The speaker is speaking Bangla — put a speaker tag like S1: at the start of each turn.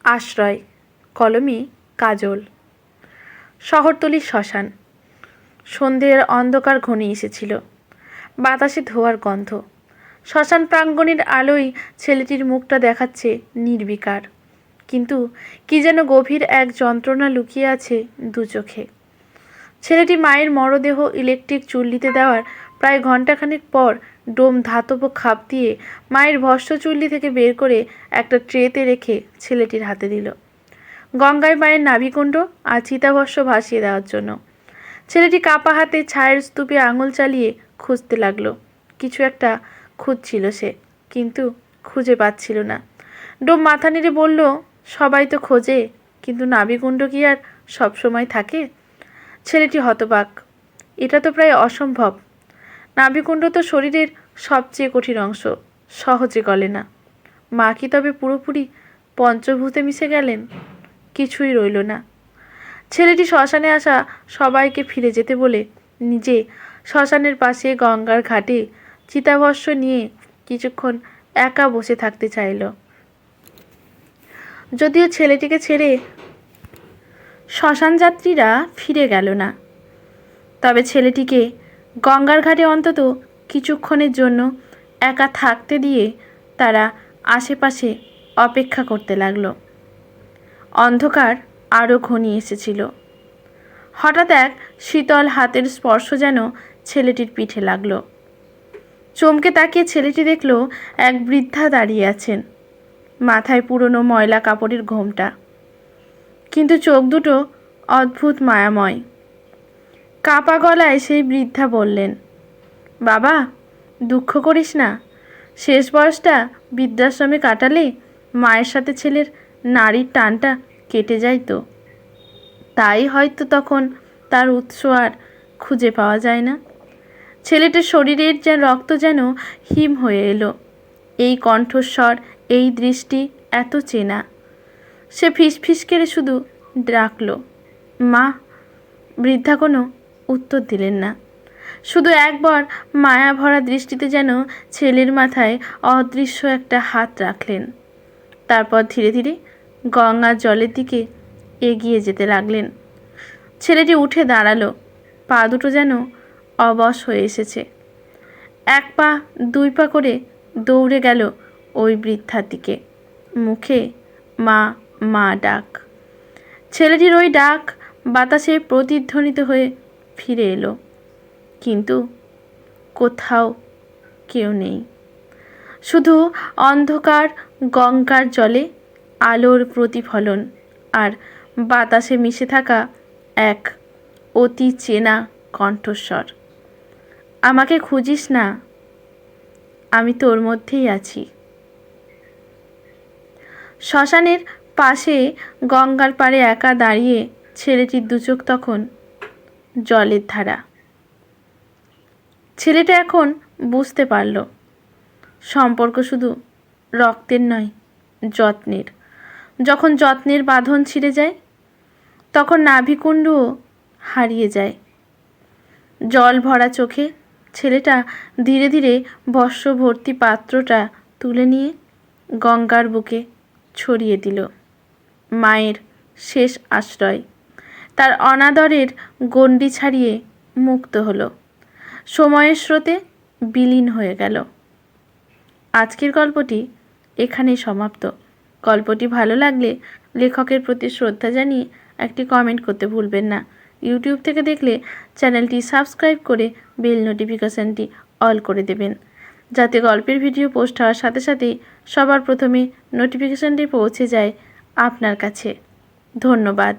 S1: আশ্রয়, কলমে কাজল। শহরতলির শ্মশান। সন্ধ্যের অন্ধকার ঘনিয়ে এসেছিল, বাতাসে ধোঁয়ার গন্ধ। শ্মশান প্রাঙ্গণের আলোয় ছেলেটির মুখটা দেখাচ্ছে নির্বিকার, কিন্তু কি যেন গভীর এক যন্ত্রণা লুকিয়ে আছে দু চোখে। ছেলেটি মায়ের মরদেহ ইলেকট্রিক চুল্লিতে দেওয়ার প্রায় ঘণ্টাখানেক পর ডোম ধাতব খাপ দিয়ে মায়ের ভস্ম চুল্লি থেকে বের করে একটা ট্রেতে রেখে ছেলেটির হাতে দিল, গঙ্গায় মায়ের নাভিকুণ্ড আর চিতাভস্ম ভাসিয়ে দেওয়ার জন্য। ছেলেটি কাপা হাতে ছায়ের স্তূপে আঙুল চালিয়ে খুঁজতে লাগলো। কিছু একটা খুঁজছিল সে, কিন্তু খুঁজে পাচ্ছিল না। ডোম মাথা নেড়ে বলল, সবাই তো খোঁজে, কিন্তু নাভিকুণ্ড কি আর সবসময় থাকে? ছেলেটি হতবাক। এটা তো প্রায় অসম্ভব। নাভিকুণ্ড তো শরীরের সবচেয়ে কঠিন অংশ, সহজে গলে না। মা কি তবে পুরোপুরি পঞ্চভূতে মিশে গেলেন? কিছুই রইল না। ছেলেটি শ্মশানে আসা সবাইকে ফিরে যেতে বলে নিজে শ্মশানের পাশে গঙ্গার ঘাটে চিতাভস্ম নিয়ে কিছুক্ষণ একা বসে থাকতে চাইল। যদিও ছেলেটিকে ছেড়ে শ্মশান যাত্রীরা ফিরে গেল না, তবে ছেলেটিকে গঙ্গার ঘাটে অন্তত কিছুক্ষণের জন্য একা থাকতে দিয়ে তারা আশেপাশে অপেক্ষা করতে লাগলো। অন্ধকার আরও ঘনিয়ে এসেছিল। হঠাৎ এক শীতল হাতের স্পর্শ যেন ছেলেটির পিঠে লাগলো। চমকে তাকিয়ে ছেলেটি দেখল এক বৃদ্ধা দাঁড়িয়ে আছেন, মাথায় পুরনো ময়লা কাপড়ের ঘোমটা, কিন্তু চোখ দুটো অদ্ভুত মায়াময়। কাপা গলায় সেই বৃদ্ধা বললেন, বাবা, দুঃখ করিস না। শেষ বয়সটা বৃদ্ধাশ্রমে কাটালে মায়ের সাথে ছেলের নারীর টানটা কেটে যায় তো, তাই হয়তো তখন তার উৎস আর খুঁজে পাওয়া যায় না। ছেলেটির শরীরের রক্ত যেন হিম হয়ে এলো। এই কণ্ঠস্বর, এই দৃষ্টি এত চেনা। সে ফিসফিস করে শুধু ডাকল, মা। বৃদ্ধা কোনো উত্তর দিলেন না, শুধু একবার মায়া ভরা দৃষ্টিতে যেন ছেলের মাথায় অদৃশ্য একটা হাত রাখলেন। তারপর ধীরে ধীরে গঙ্গার জলের দিকে এগিয়ে যেতে লাগলেন। ছেলেটি উঠে দাঁড়ালো, পা দুটো যেন অবশ হয়ে এসেছে। এক পা দুই পা করে দৌড়ে গেল ওই বৃদ্ধার দিকে, মুখে মা মা ডাক। ছেলেটির ওই ডাক বাতাসে প্রতিধ্বনিত হয়ে ফিরে এলো, কিন্তু কোথাও কেউ নেই। শুধু অন্ধকার গঙ্গার জলে আলোর প্রতিফলন আর বাতাসে মিশে থাকা এক অতি চেনা কণ্ঠস্বর, আমাকে খুঁজিস না, আমি তোর মধ্যেই আছি। শ্মশানের পাশে গঙ্গার পাড়ে একা দাঁড়িয়ে ছেলেটির দুচোখ তখন জলের ধারা। ছেলেটা এখন বুঝতে পারল, সম্পর্ক শুধু রক্তের নয়, যত্নের। যখন যত্নের বাঁধন ছিঁড়ে যায়, তখন নাভিকুণ্ডও হারিয়ে যায়। জল ভরা চোখে ছেলেটা ধীরে ধীরে ভস্ম ভর্তি পাত্রটা তুলে নিয়ে গঙ্গার বুকে ছড়িয়ে দিল। মায়ের শেষ আশ্রয় তার অনাদরের গণ্ডি ছাড়িয়ে মুক্ত হলো, সময়ের স্রোতে বিলীন হয়ে গেল। আজকের গল্পটি এখানেই সমাপ্ত। গল্পটি ভালো লাগলে লেখকের প্রতি শ্রদ্ধা জানিয়ে একটি কমেন্ট করতে ভুলবেন না। ইউটিউব থেকে দেখলে চ্যানেলটি সাবস্ক্রাইব করে বেল নোটিফিকেশানটি অল করে দেবেন, যাতে গল্পের ভিডিও পোস্ট হওয়ার সাথে সাথেই সবার প্রথমে নোটিফিকেশানটি পৌঁছে যায় আপনার কাছে। ধন্যবাদ।